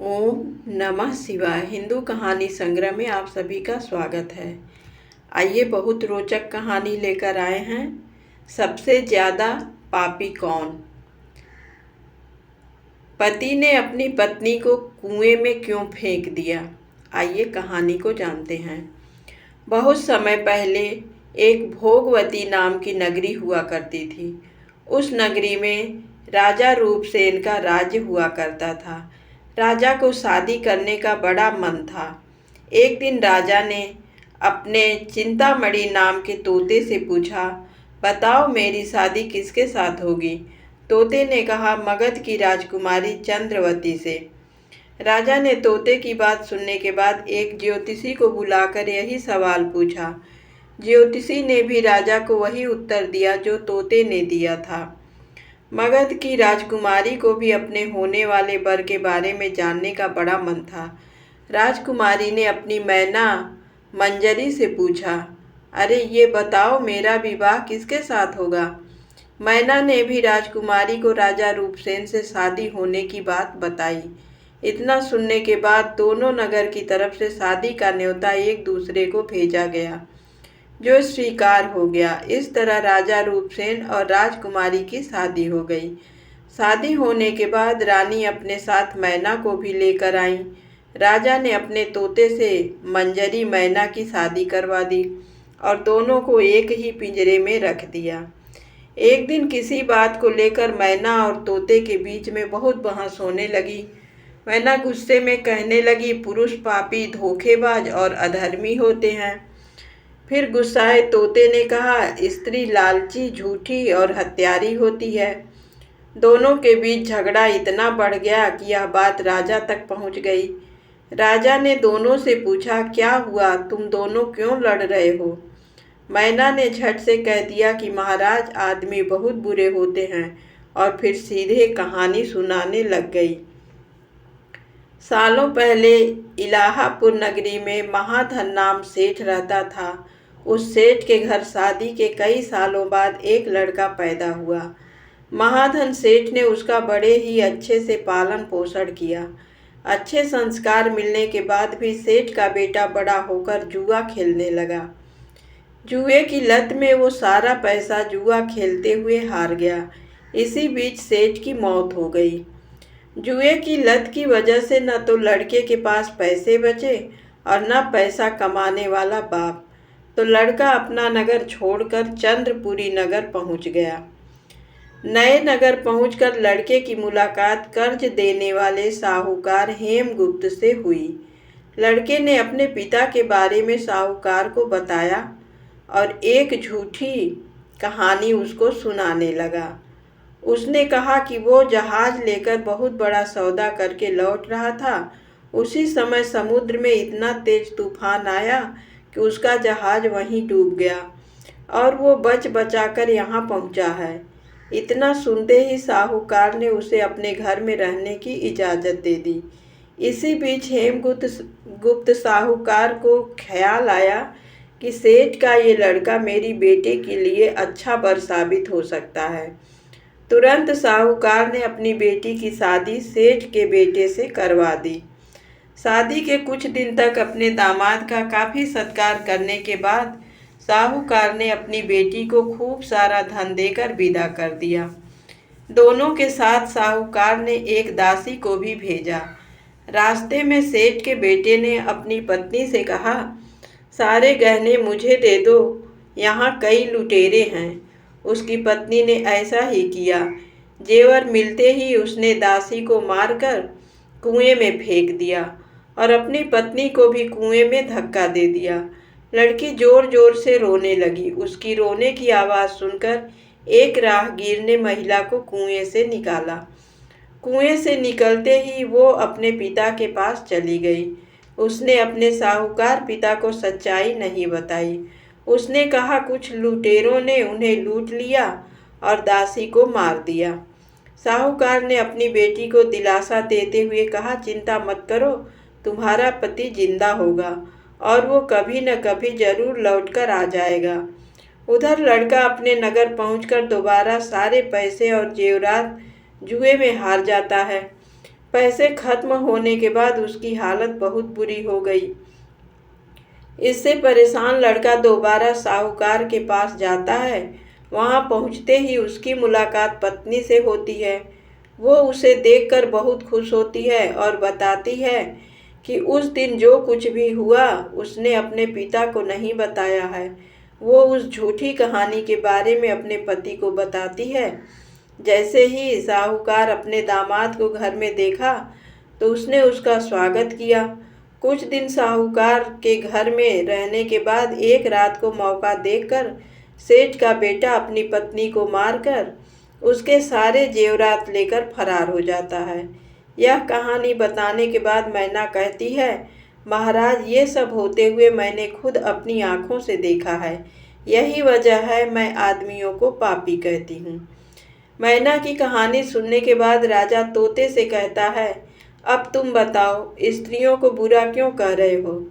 ओम नमः शिवाय। हिंदू कहानी संग्रह में आप सभी का स्वागत है। आइए बहुत रोचक कहानी लेकर आए हैं। सबसे ज़्यादा पापी कौन। पति ने अपनी पत्नी को कुएं में क्यों फेंक दिया। आइए कहानी को जानते हैं। बहुत समय पहले एक भोगवती नाम की नगरी हुआ करती थी। उस नगरी में राजा रूपसेन का राज्य हुआ करता था। राजा को शादी करने का बड़ा मन था। एक दिन राजा ने अपने चिंतामणि नाम के तोते से पूछा, बताओ मेरी शादी किसके साथ होगी। तोते ने कहा, मगध की राजकुमारी चंद्रवती से। राजा ने तोते की बात सुनने के बाद एक ज्योतिषी को बुलाकर यही सवाल पूछा। ज्योतिषी ने भी राजा को वही उत्तर दिया जो तोते ने दिया था। मगध की राजकुमारी को भी अपने होने वाले वर के बारे में जानने का बड़ा मन था। राजकुमारी ने अपनी मैना मंजरी से पूछा, अरे ये बताओ मेरा विवाह किसके साथ होगा। मैना ने भी राजकुमारी को राजा रूपसेन से शादी होने की बात बताई। इतना सुनने के बाद दोनों नगर की तरफ से शादी का न्योता एक दूसरे को भेजा गया, जो स्वीकार हो गया। इस तरह राजा रूपसेन और राजकुमारी की शादी हो गई। शादी होने के बाद रानी अपने साथ मैना को भी लेकर आई। राजा ने अपने तोते से मंजरी मैना की शादी करवा दी और दोनों को एक ही पिंजरे में रख दिया। एक दिन किसी बात को लेकर मैना और तोते के बीच में बहुत बहस होने लगी। मैना गुस्से में कहने लगी, पुरुष पापी, धोखेबाज और अधर्मी होते हैं। फिर गुस्साए तोते ने कहा, स्त्री लालची, झूठी और हत्यारी होती है। दोनों के बीच झगड़ा इतना बढ़ गया कि यह बात राजा तक पहुंच गई। राजा ने दोनों से पूछा, क्या हुआ, तुम दोनों क्यों लड़ रहे हो। मैना ने झट से कह दिया कि महाराज, आदमी बहुत बुरे होते हैं, और फिर सीधे कहानी सुनाने लग गई। सालों पहले इलाहापुर नगरी में महाधन नाम सेठ रहता था। उस सेठ के घर शादी के कई सालों बाद एक लड़का पैदा हुआ। महाधन सेठ ने उसका बड़े ही अच्छे से पालन पोषण किया। अच्छे संस्कार मिलने के बाद भी सेठ का बेटा बड़ा होकर जुआ खेलने लगा। जुए की लत में वो सारा पैसा जुआ खेलते हुए हार गया। इसी बीच सेठ की मौत हो गई। जुए की लत की वजह से न तो लड़के के पास पैसे बचे और न पैसा कमाने वाला बाप। तो लड़का अपना नगर छोड़कर चंद्रपुरी नगर पहुंच गया। नए नगर पहुंचकर लड़के की मुलाकात कर्ज देने वाले साहूकार हेमगुप्त से हुई। लड़के ने अपने पिता के बारे में साहूकार को बताया और एक झूठी कहानी उसको सुनाने लगा। उसने कहा कि वो जहाज लेकर बहुत बड़ा सौदा करके लौट रहा था। उसी समय समुद्र में इतना तेज तूफान आया कि उसका जहाज वहीं डूब गया और वो बच बचाकर यहाँ पहुँचा है। इतना सुनते ही साहूकार ने उसे अपने घर में रहने की इजाज़त दे दी। इसी बीच हेमगुप्त साहूकार को ख्याल आया कि सेठ का ये लड़का मेरी बेटे के लिए अच्छा वर साबित हो सकता है। तुरंत साहूकार ने अपनी बेटी की शादी सेठ के बेटे से करवा दी। शादी के कुछ दिन तक अपने दामाद का काफ़ी सत्कार करने के बाद साहूकार ने अपनी बेटी को खूब सारा धन देकर विदा कर दिया। दोनों के साथ साहूकार ने एक दासी को भी भेजा। रास्ते में सेठ के बेटे ने अपनी पत्नी से कहा, सारे गहने मुझे दे दो, यहाँ कई लुटेरे हैं। उसकी पत्नी ने ऐसा ही किया। जेवर मिलते ही उसने दासी को मारकर कुएं में फेंक दिया और अपनी पत्नी को भी कुएं में धक्का दे दिया। लड़की जोर जोर से रोने लगी। उसकी रोने की आवाज़ सुनकर एक राहगीर ने महिला को कुएं से निकाला। कुएं से निकलते ही वो अपने पिता के पास चली गई। उसने अपने साहूकार पिता को सच्चाई नहीं बताई। उसने कहा कुछ लुटेरों ने उन्हें लूट लिया और दासी को मार दिया। साहूकार ने अपनी बेटी को दिलासा देते हुए कहा, चिंता मत करो, तुम्हारा पति जिंदा होगा और वो कभी न कभी जरूर लौटकर आ जाएगा। उधर लड़का अपने नगर पहुंचकर दोबारा सारे पैसे और जेवरात जुए में हार जाता है। पैसे खत्म होने के बाद उसकी हालत बहुत बुरी हो गई। इससे परेशान लड़का दोबारा साहूकार के पास जाता है। वहां पहुंचते ही उसकी मुलाकात पत्नी से होती है। वो उसे देखकर बहुत खुश होती है और बताती है कि उस दिन जो कुछ भी हुआ उसने अपने पिता को नहीं बताया है। वो उस झूठी कहानी के बारे में अपने पति को बताती है। जैसे ही साहूकार अपने दामाद को घर में देखा तो उसने उसका स्वागत किया। कुछ दिन साहूकार के घर में रहने के बाद एक रात को मौका देखकर सेठ का बेटा अपनी पत्नी को मारकर उसके सारे जेवरात लेकर फरार हो जाता है। यह कहानी बताने के बाद मैना कहती है, महाराज, ये सब होते हुए मैंने खुद अपनी आंखों से देखा है। यही वजह है मैं आदमियों को पापी कहती हूँ। मैना की कहानी सुनने के बाद राजा तोते से कहता है, अब तुम बताओ, स्त्रियों को बुरा क्यों कह रहे हो?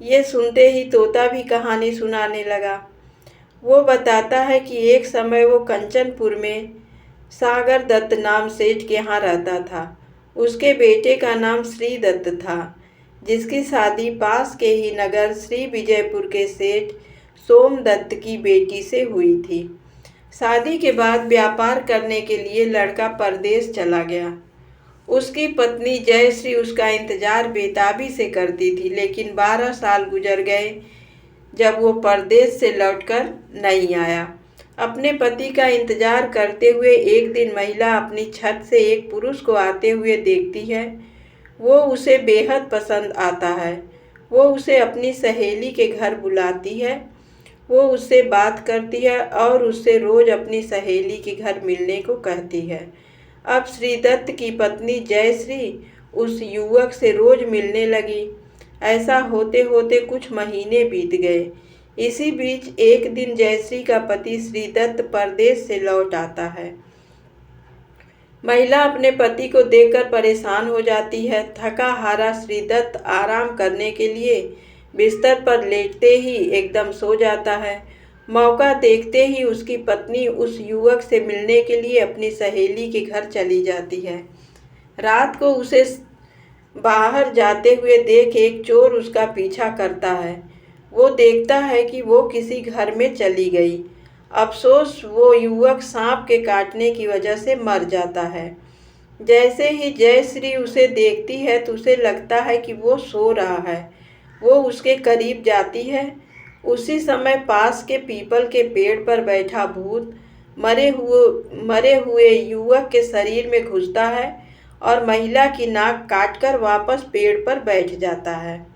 ये सुनते ही तोता भी कहानी सुनाने लगा। वो बताता है कि एक समय वो कंचनपुर में सागर दत्त नाम सेठ के यहाँ रहता था। उसके बेटे का नाम श्री दत्त था, जिसकी शादी पास के ही नगर श्री विजयपुर के सेठ सोमदत्त की बेटी से हुई थी। शादी के बाद व्यापार करने के लिए लड़का परदेश चला गया। उसकी पत्नी जयश्री उसका इंतजार बेताबी से करती थी, लेकिन 12 साल गुजर गए जब वो परदेश से लौटकर नहीं आया। अपने पति का इंतजार करते हुए एक दिन महिला अपनी छत से एक पुरुष को आते हुए देखती है। वो उसे बेहद पसंद आता है। वो उसे अपनी सहेली के घर बुलाती है। वो उससे बात करती है और उससे रोज अपनी सहेली के घर मिलने को कहती है। अब श्रीदत्त की पत्नी जयश्री उस युवक से रोज मिलने लगी। ऐसा होते होते कुछ महीने बीत गए। इसी बीच एक दिन जयश्री का पति श्रीदत्त परदेश से लौट आता है। महिला अपने पति को देखकर परेशान हो जाती है। थका हारा श्रीदत्त आराम करने के लिए बिस्तर पर लेटते ही एकदम सो जाता है। मौका देखते ही उसकी पत्नी उस युवक से मिलने के लिए अपनी सहेली के घर चली जाती है। रात को उसे बाहर जाते हुए देख एक चोर उसका पीछा करता है। वो देखता है कि वो किसी घर में चली गई। अफसोस, वो युवक सांप के काटने की वजह से मर जाता है। जैसे ही जयश्री उसे देखती है तो उसे लगता है कि वो सो रहा है। वो उसके करीब जाती है। उसी समय पास के पीपल के पेड़ पर बैठा भूत मरे हुए युवक के शरीर में घुसता है और महिला की नाक काटकर वापस पेड़ पर बैठ जाता है।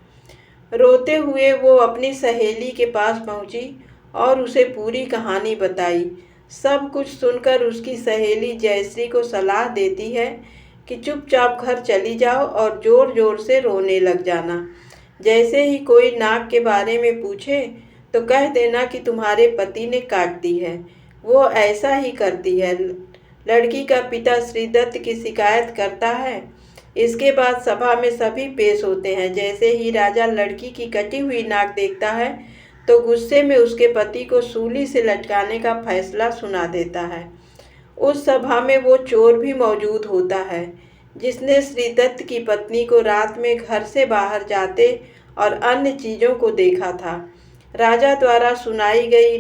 रोते हुए वो अपनी सहेली के पास पहुंची और उसे पूरी कहानी बताई। सब कुछ सुनकर उसकी सहेली जयश्री को सलाह देती है कि चुपचाप घर चली जाओ और जोर जोर से रोने लग जाना। जैसे ही कोई नाक के बारे में पूछे तो कह देना कि तुम्हारे पति ने काट दी है। वो ऐसा ही करती है। लड़की का पिता श्रीदत्त की शिकायत करता है। इसके बाद सभा में सभी पेश होते हैं। जैसे ही राजा लड़की की कटी हुई नाक देखता है तो गुस्से में उसके पति को सूली से लटकाने का फैसला सुना देता है। उस सभा में वो चोर भी मौजूद होता है जिसने श्रीदत्त की पत्नी को रात में घर से बाहर जाते और अन्य चीज़ों को देखा था। राजा द्वारा सुनाई गई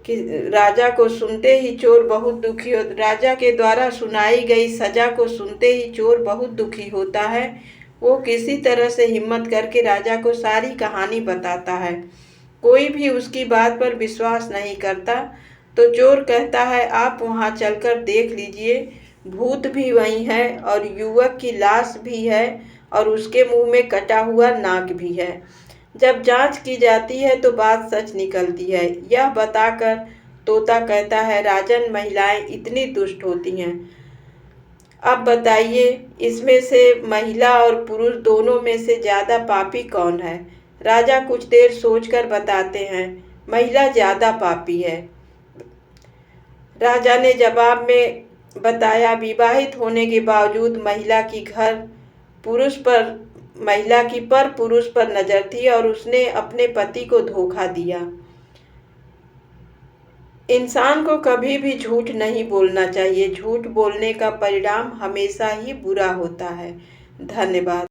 कि राजा को सुनते ही चोर बहुत दुखी हो राजा के द्वारा सुनाई गई सजा को सुनते ही चोर बहुत दुखी होता है। वो किसी तरह से हिम्मत करके राजा को सारी कहानी बताता है। कोई भी उसकी बात पर विश्वास नहीं करता तो चोर कहता है, आप वहाँ चलकर देख लीजिए, भूत भी वहीं है और युवक की लाश भी है और उसके मुंह में कटा हुआ नाक भी है। जब जांच की जाती है तो बात सच निकलती है। यह बताकर तोता कहता है, राजन, महिलाएं इतनी दुष्ट होती हैं। अब बताइए, इसमें से महिला और पुरुष दोनों में से ज़्यादा पापी कौन है? राजा कुछ देर सोचकर बताते हैं, महिला ज़्यादा पापी है। राजा ने जवाब में बताया, विवाहित होने के बावजूद महिला की पुरुष पर नजर थी और उसने अपने पति को धोखा दिया। इंसान को कभी भी झूठ नहीं बोलना चाहिए। झूठ बोलने का परिणाम हमेशा ही बुरा होता है। धन्यवाद।